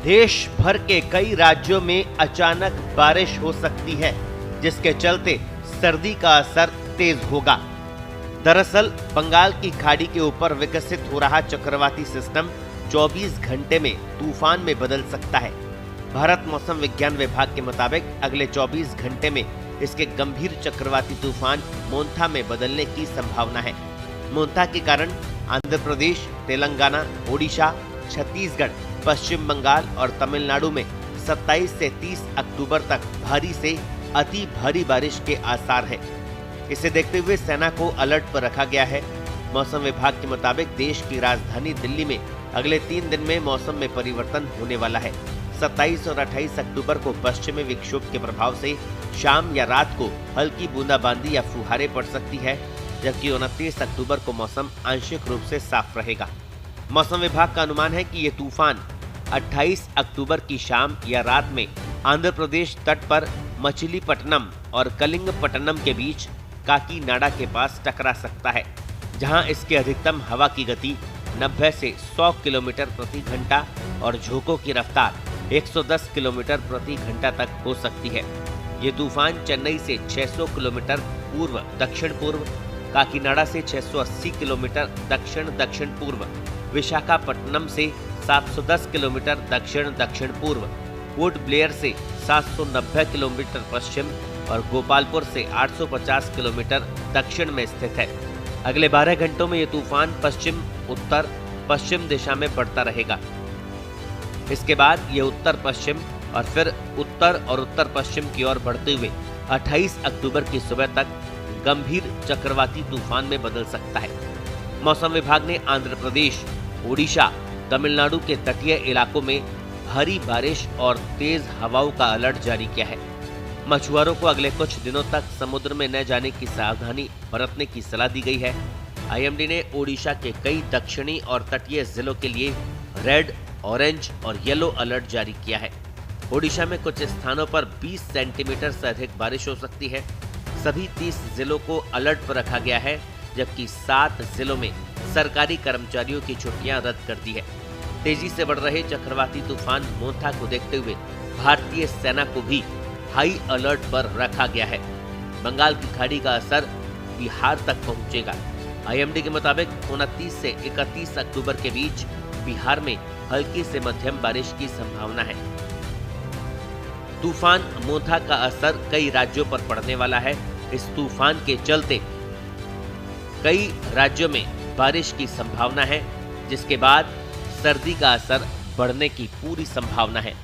देश भर के कई राज्यों में अचानक बारिश हो सकती है, जिसके चलते सर्दी का असर तेज होगा। दरअसल बंगाल की खाड़ी के ऊपर विकसित हो रहा चक्रवाती सिस्टम 24 घंटे में तूफान में बदल सकता है। भारत मौसम विज्ञान विभाग के मुताबिक अगले 24 घंटे में इसके गंभीर चक्रवाती तूफान मोंथा में बदलने की संभावना है। मोंथा के कारण आंध्र प्रदेश, तेलंगाना, ओडिशा, छत्तीसगढ़, पश्चिम बंगाल और तमिलनाडु में 27 से 30 अक्टूबर तक भारी से अति भारी बारिश के आसार है। इसे देखते हुए सेना को अलर्ट पर रखा गया है। मौसम विभाग के मुताबिक देश की राजधानी दिल्ली में अगले 3 दिन में मौसम में परिवर्तन होने वाला है। 27 और 28 अक्टूबर को पश्चिमी विक्षोभ के प्रभाव से शाम या रात को हल्की बूंदाबांदी या फुहारें पड़ सकती है, जबकि 29 अक्टूबर को मौसम आंशिक रूप से साफ रहेगा। मौसम विभाग का अनुमान है कि ये तूफान 28 अक्टूबर की शाम या रात में आंध्र प्रदेश तट पर मछलीपट्टनम और कलिंगपट्टनम के बीच काकीनाडा के पास टकरा सकता है, जहां इसके अधिकतम हवा की गति 90 से 100 किलोमीटर प्रति घंटा और झोंकों की रफ्तार 110 किलोमीटर प्रति घंटा तक हो सकती है। ये तूफान चेन्नई से 600 किलोमीटर पूर्व दक्षिण पूर्व, काकीनाडा से 680 किलोमीटर दक्षिण दक्षिण पूर्व, विशाखापट्टनम से 710 किलोमीटर दक्षिण दक्षिण पूर्व, पोर्ट ब्लेयर से 790 किलोमीटर पश्चिम और गोपालपुर से 850 किलोमीटर दक्षिण में स्थित है। अगले 12 घंटों में ये तूफान पश्चिम उत्तर पश्चिम दिशा में बढ़ता रहेगा। इसके बाद ये उत्तर पश्चिम और फिर उत्तर और उत्तर पश्चिम की ओर बढ़ते हुए 28 अक्टूबर की सुबह तक गंभीर चक्रवाती तूफान में बदल सकता है। मौसम विभाग ने आंध्र प्रदेश, ओडिशा, तमिलनाडु के तटीय इलाकों में भारी बारिश और तेज हवाओं का अलर्ट जारी किया है। मछुआरों को अगले कुछ दिनों तक समुद्र में न जाने की सावधानी बरतने की सलाह दी गई है। आईएमडी ने ओडिशा के कई दक्षिणी और तटीय जिलों के लिए रेड, ऑरेंज और येलो अलर्ट जारी किया है। ओडिशा में कुछ स्थानों पर 20 सेंटीमीटर से अधिक बारिश हो सकती है। सभी 30 जिलों को अलर्ट पर रखा गया है, जबकि 7 जिलों में सरकारी कर्मचारियों की छुट्टियां रद्द कर दी है। तेजी से बढ़ रहे चक्रवाती तूफान मोंथा को देखते हुए भारतीय सेना को भी हाई अलर्ट पर रखा गया है। बंगाल की खाड़ी का असर बिहार तक पहुंचेगा। आईएमडी के मुताबिक 29 से 31 अक्टूबर के बीच बिहार में हल्की से मध्यम बारिश की संभावना है। तूफान मोंथा का असर कई राज्यों पर पड़ने वाला है। इस तूफान के चलते कई राज्यों में बारिश की संभावना है, जिसके बाद सर्दी का असर बढ़ने की पूरी संभावना है।